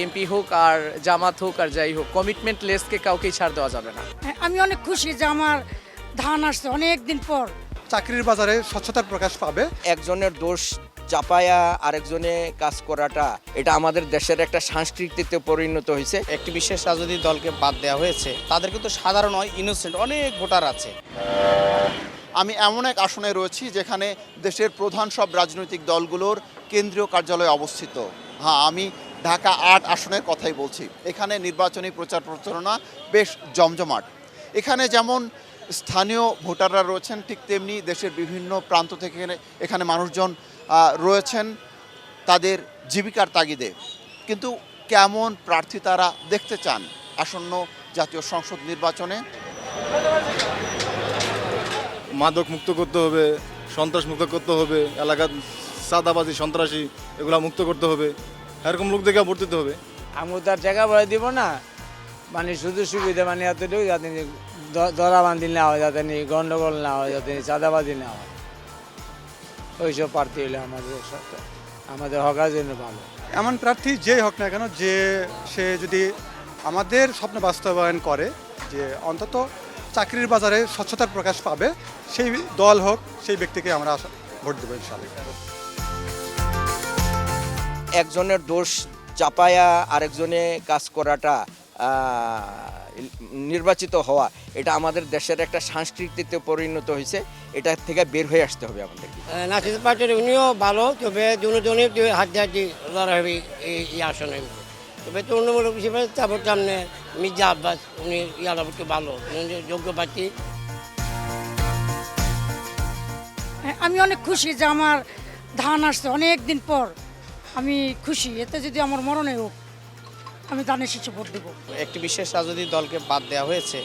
BNP হোক আর জামাত হোক আর যাই হোক, কমিটমেন্ট লেসকে কাউকেই ছাড় দেওয়া যাবে না। আমি অনেক খুশি যে আমার ধান আসছে অনেক দিন পর। চাকরির বাজারে স্বচ্ছতার প্রকাশ পাবে। একজনের দোষ চাপায়া আরেকজনে কাজ করাটা এটা আমাদের দেশের একটা সংস্কৃতিতে পরিণত হয়েছে। একটি বিশেষ রাজনৈতিক দলকে বাদ দেওয়া হয়েছে, তাদের কিন্তু সাধারণ নয়, ইনোসেন্ট অনেক ভোটার আছে। আমি এমন এক আসনে রয়েছি যেখানে দেশের প্রধান সব রাজনৈতিক দলগুলোর কেন্দ্রীয় কার্যালয় অবস্থিত। হ্যাঁ, আমি ঢাকা ৮ আসনের কথাই বলছি। এখানে নির্বাচনী প্রচার প্রচারণা বেশ জমজমাট। এখানে যেমন স্থানীয় ভোটাররা রয়েছেন, ঠিক তেমনি দেশের বিভিন্ন প্রান্ত থেকে এখানে মানুষজন রয়েছেন তাদের জীবিকার তাগিদে। কিন্তু কেমন প্রার্থী তারা দেখতে চান আসন্ন জাতীয় সংসদ নির্বাচনে? মাদক মুক্ত করতে হবে, সন্ত্রাস মুক্ত করতে হবে, এলাকার চাঁদাবাজি সন্ত্রাসী এগুলো মুক্ত করতে হবে, এরকম লোক দেখে ভোট দিতে হবে। আমি তার জায়গা বলে দিব না, মানে শুধু সুবিধা মানে এতটুকু যাতে দরাবান্দি না হয়, যাতে গন্ডগোল না হয়, যাতে চাঁদাবাজি না হয়। ওইসব প্রার্থী হলে আমাদের হকার জন্য ভালো। এমন প্রার্থী যেই হোক না কেন, যে সে যদি আমাদের স্বপ্ন বাস্তবায়ন করে, যে অন্তত চাকরির বাজারে স্বচ্ছতার প্রকাশ পাবে, সেই দল হোক, সেই ব্যক্তিকে আমরা ভোট দেবো ইনশাআল্লাহ। একজনের দোষ চাপায়া আরেকজনে কাজ করাটা নির্বাচিত হওয়া এটা আমাদের দেশের একটা সংস্কৃতিতে পরিণত হয়েছে। এটা থেকে বের হয়ে আসতে হবে আমাদেরকে। নাসির পার্টির উনিও ভালো, তবে দুজনের হাড্ডাহাড্ডি লড়াই হবে এই আসনে। তবে তৃণমূলক হিসেবে তারপর সামনে মির্জা আব্বাস, উনি ইয়ারা একটু ভালো, যোগ্য প্রার্থী। আমি অনেক খুশি যে আমার ধান আসছে অনেক দিন পর। আমি খুশি, এতে যদি আমার মরণে হোক আমি ধানের শীষে ভোট দেবো। একটি বিশেষ রাজনৈতিক দলকে বাদ দেওয়া হয়েছে,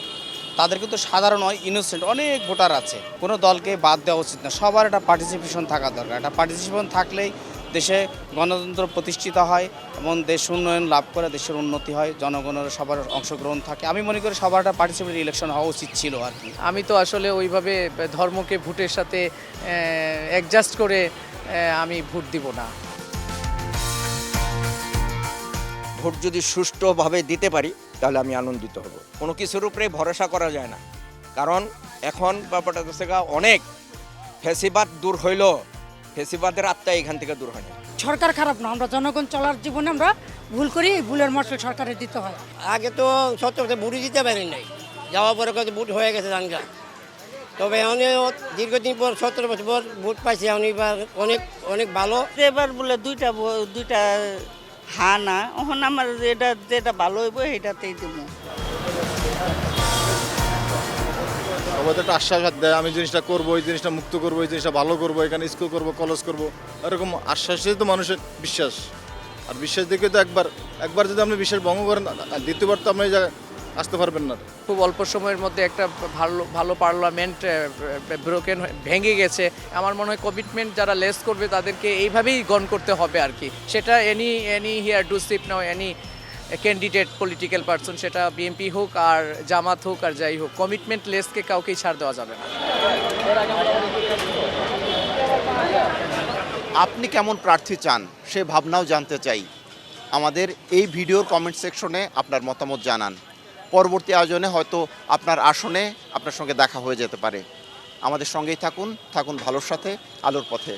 তাদের কিন্তু সাধারণ নয়, ইনোসেন্ট অনেক ভোটার আছে। কোনো দলকে বাদ দেওয়া উচিত না, সবার একটা পার্টিসিপেশন থাকা দরকার। একটা পার্টিসিপেশন থাকলেই দেশে গণতন্ত্র প্রতিষ্ঠিত হয় এবং দেশ উন্নয়ন লাভ করে, দেশের উন্নতি হয়, জনগণের সবার অংশগ্রহণ থাকে। আমি মনে করি সবার একটা পার্টিসিপেট ইলেকশন হওয়া উচিত ছিল আর কি। আমি তো আসলে ওইভাবে ধর্মকে ভোটের সাথে অ্যাডজাস্ট করে আমি ভোট দিব না। ভোট যদি সুষ্ঠুভাবে দিতে পারি তাহলে আমি আনন্দিত হব। কোনো কিছুর উপরে ভরসা করা যায় না, কারণ এখন ব্যাপারটা থেকে অনেক ফেসিবাদ দূর হইল, ফেসিবাদের আত্মা এখান থেকে দূর হয় না। সরকার খারাপ না, আমরা জনগণ চলার জীবনে আমরা ভুল করি, ভুলের মশলা সরকারের দিতে হয়। আগে তো সত্য ভোটই দিতে পারি নাই, যাওয়ার পরে কত ভোট হয়ে গেছে জানগা। তবে অনেক দীর্ঘদিন পর 17 বছর পর ভোট পাইছি, আমি এবার অনেক অনেক ভালো। এবার বলে দুইটা হ্যাঁ না, এখন আমার এটা যেটা ভালো হইব সেটাতেই দেবো। সবাই তো একটা আশ্বাস দেয়, আমি জিনিসটা করবো, এই জিনিসটা মুক্ত করবো, এই জিনিসটা ভালো করবো, এখানে স্কুল করবো, কলেজ করবো, এরকম আশ্বাসই তো মানুষের বিশ্বাস। আর বিশ্বাস দেখে তো একবার যদি আপনি বিশ্বাস ভঙ্গ করেন, দ্বিতীয়বার তো আপনি এই জায়গায় আসতে পারবেন না। খুব অল্প সময়ের মধ্যে একটা ভালো পার্লামেন্ট ভেঙে গেছে। আমার মনে হয় কমিটমেন্ট যারা লেস করবে তাদেরকে এইভাবেই গণ করতে হবে আর কি। সেটা any here two sheep now any candidate political person, সেটা বিএনপি হোক আর জামাত হোক আর যাই হোক, কমিটমেন্ট লেসকে কাউকেই ছাড় দেওয়া যাবে না। আপনি কেমন প্রার্থী চান সে ভাবনাও জানতে চাই। আমাদের এই ভিডিওর কমেন্ট সেকশনে আপনার মতামত জানান। পরবর্তী আয়োজনে হয়তো আপনার আসনে আপনার সঙ্গে দেখা হয়ে যেতে পারে। আমাদের সঙ্গেই থাকুন ভালোর সাথে, আলোর পথে।